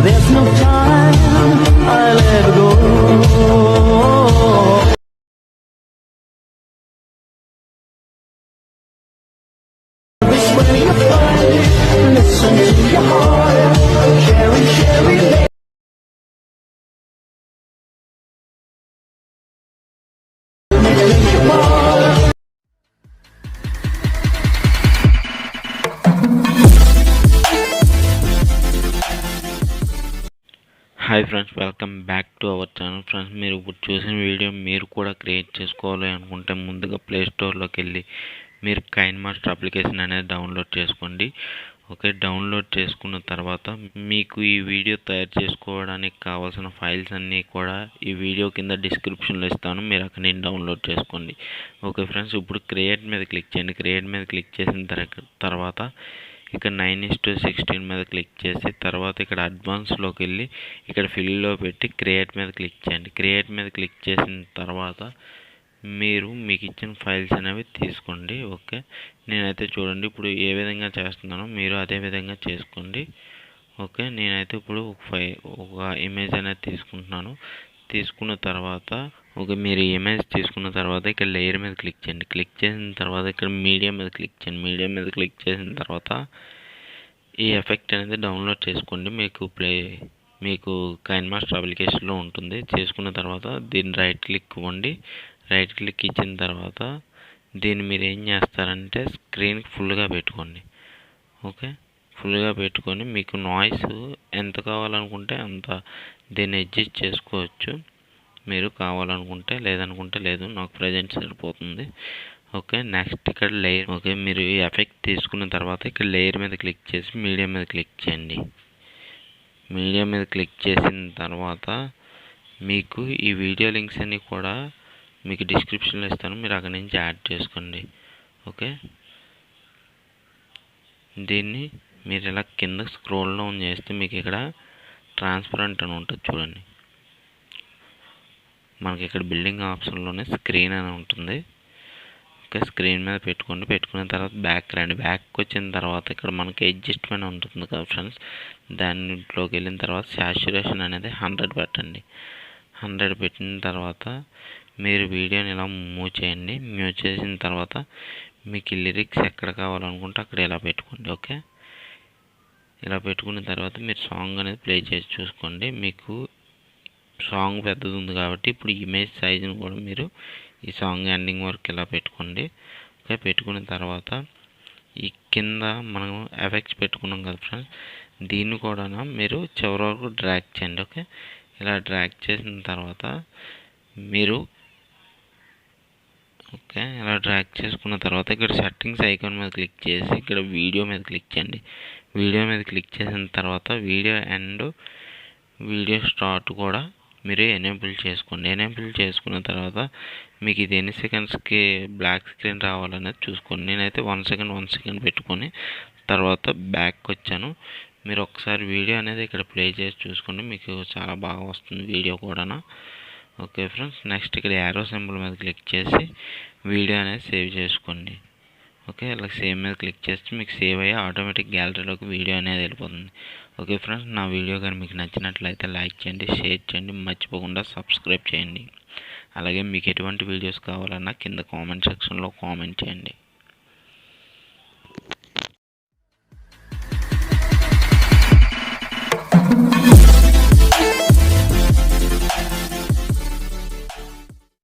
There's no time, I let go. This way you find it, listen to your heart. Cherry, cherry, think about it. Hi friends, welcome back to our channel. Friends, మీరు ఇప్పుడు చూసిన video మీరు కూడా create చేసుకోవాలి అనుకుంటే ముందుగా play స్టోర్లోకి వెళ్ళి మీరు కైన్ మాస్టర్ అప్లికేషన్ అనేది డౌన్లోడ్ చేసుకోండి. ఓకే, డౌన్లోడ్ చేసుకున్న తర్వాత మీకు ఈ వీడియో తయారు చేసుకోవడానికి కావాల్సిన ఫైల్స్ అన్నీ కూడా ఈ వీడియో కింద డిస్క్రిప్షన్లో ఇస్తాను, మీరు అక్కడ నుంచి డౌన్లోడ్ చేసుకోండి. ఓకే ఫ్రెండ్స్, ఇప్పుడు క్రియేట్ మీద క్లిక్ చేయండి. క్రియేట్ మీద క్లిక్ చేసిన తర్వాత ఇక్కడ 9:16 మీద క్లిక్ చేసి తర్వాత ఇక్కడ అడ్వాన్స్లోకి వెళ్ళి ఇక్కడ ఫిల్లో పెట్టి క్రియేట్ మీద క్లిక్ చేయండి. క్రియేట్ మీద క్లిక్ చేసిన తర్వాత మీరు మీకు ఇచ్చిన ఫైల్స్ అనేవి తీసుకోండి. ఓకే, నేనైతే చూడండి ఇప్పుడు ఏ విధంగా చేస్తున్నానో మీరు అదే విధంగా చేసుకోండి. ఓకే, నేనైతే ఇప్పుడు ఒక ఇమేజ్ అనేది తీసుకుంటున్నాను. తీసుకున్న తర్వాత ఓకే, మీరు ఇమేజ్ తీసుకున్న తర్వాత ఇక్కడ లేయర్ మీద క్లిక్ చేయండి. క్లిక్ చేసిన తర్వాత ఇక్కడ మీడియా మీద క్లిక్ చేయండి. మీడియా మీద క్లిక్ చేసిన తర్వాత ఈ ఎఫెక్ట్ అనేది డౌన్లోడ్ చేసుకోండి. మీకు కైన్ మాస్టర్ అప్లికేషన్లో ఉంటుంది. చేసుకున్న తర్వాత దీన్ని రైట్ క్లిక్ ఇవ్వండి. రైట్ క్లిక్ ఇచ్చిన తర్వాత దీన్ని మీరు ఏం చేస్తారంటే స్క్రీన్కి ఫుల్గా పెట్టుకోండి. ఓకే, ఫుల్గా పెట్టుకొని మీకు నాయిస్ ఎంత కావాలనుకుంటే అంత దీన్ని అడ్జస్ట్ చేసుకోవచ్చు. మీరు కావాలనుకుంటే, లేదనుకుంటే లేదు. నాకు ప్రజెంట్ సరిపోతుంది. ఓకే, నెక్స్ట్ ఇక్కడ లేయర్. ఓకే, మీరు ఈ ఎఫెక్ట్ తీసుకున్న తర్వాత ఇక్కడ లేయర్ మీద క్లిక్ చేసి మీడియా మీద క్లిక్ చేయండి. మీడియా మీద క్లిక్ చేసిన తర్వాత మీకు ఈ వీడియో లింక్స్ అన్నీ కూడా మీకు డిస్క్రిప్షన్లో ఇస్తాను, మీరు అక్కడి నుంచి యాడ్ చేసుకోండి. ఓకే, దీన్ని మీరు ఇలా కింద స్క్రోల్ డౌన్ చేస్తే మీకు ఇక్కడ ట్రాన్స్పరెంట్ అని ఉంటుంది చూడండి. మనకి ఇక్కడ బిల్డింగ్ ఆప్షన్లోనే స్క్రీన్ అని ఉంటుంది. ఓకే, స్క్రీన్ మీద పెట్టుకోండి. పెట్టుకున్న తర్వాత బ్యాక్ రండి. బ్యాక్ వచ్చిన తర్వాత ఇక్కడ మనకి అడ్జస్ట్మెంట్ ఉంటుంది కదా ఫ్రెండ్స్, దాంట్లోకి వెళ్ళిన తర్వాత సాచురేషన్ అనేది 100 పెట్టండి. 100 పెట్టిన తర్వాత మీరు వీడియోని ఇలా మూవ్ చేయండి. మూవ్ చేసిన తర్వాత మీకు లిరిక్స్ ఎక్కడ కావాలనుకుంటే అక్కడ ఇలా పెట్టుకోండి. ఓకే, ఇలా పెట్టుకున్న తర్వాత మీరు సాంగ్ అనేది ప్లే చేసి చూసుకోండి. మీకు సాంగ్ పెద్దది ఉంది కాబట్టి ఇప్పుడు ఇమేజ్ సైజుని కూడా మీరు ఈ సాంగ్ ఎండింగ్ వరకు ఇలా పెట్టుకోండి. ఓకే, పెట్టుకున్న తర్వాత ఈ కింద మనం ఎఫెక్ట్స్ పెట్టుకున్నాం కదా ఫ్రెండ్స్, దీన్ని కూడా మీరు చివరి వరకు డ్రాగ్ చేయండి. ఓకే, ఇలా డ్రాగ్ చేసిన తర్వాత మీరు ఇలా డ్రాగ్ చేసుకున్న తర్వాత ఇక్కడ సెట్టింగ్స్ ఐకాన్ మీద క్లిక్ చేసి ఇక్కడ వీడియో మీద క్లిక్ చేయండి. వీడియో మీద క్లిక్ చేసిన తర్వాత వీడియో ఎండ్, వీడియో స్టార్ట్ కూడా మీరు ఎనేబుల్ చేసుకోండి. ఎనేబుల్ చేసుకున్న తర్వాత మీకు ఇది ఎన్ని సెకండ్స్కి బ్లాక్ స్క్రీన్ రావాలనేది చూసుకోండి. నేనైతే 1 సెకండ్ పెట్టుకొని తర్వాత బ్యాక్ వచ్చాను. మీరు ఒకసారి వీడియో అనేది ఇక్కడ ప్లే చేసి చూసుకోండి, మీకు చాలా బాగా వస్తుంది వీడియో కూడా. ఓకే ఫ్రెండ్స్, నెక్స్ట్ ఇక్కడ యారో సింబల్ మీద క్లిక్ చేసి వీడియో అనేది సేవ్ చేసుకోండి. ఓకే, ఇలా సేవ్ మీద క్లిక్ చేస్తే మీకు సేవ్ అయ్యి ఆటోమేటిక్ గ్యాలరీలోకి వీడియో అనేది వెళ్ళిపోతుంది. ఓకే ఫ్రెండ్స్, నా వీడియో కానీ మీకు నచ్చినట్లయితే లైక్ చేయండి, షేర్ చేయండి, మర్చిపోకుండా సబ్స్క్రైబ్ చేయండి. అలాగే మీకు ఎటువంటి వీడియోస్ కావాలన్నా కింద కామెంట్ సెక్షన్లో కామెంట్ చేయండి.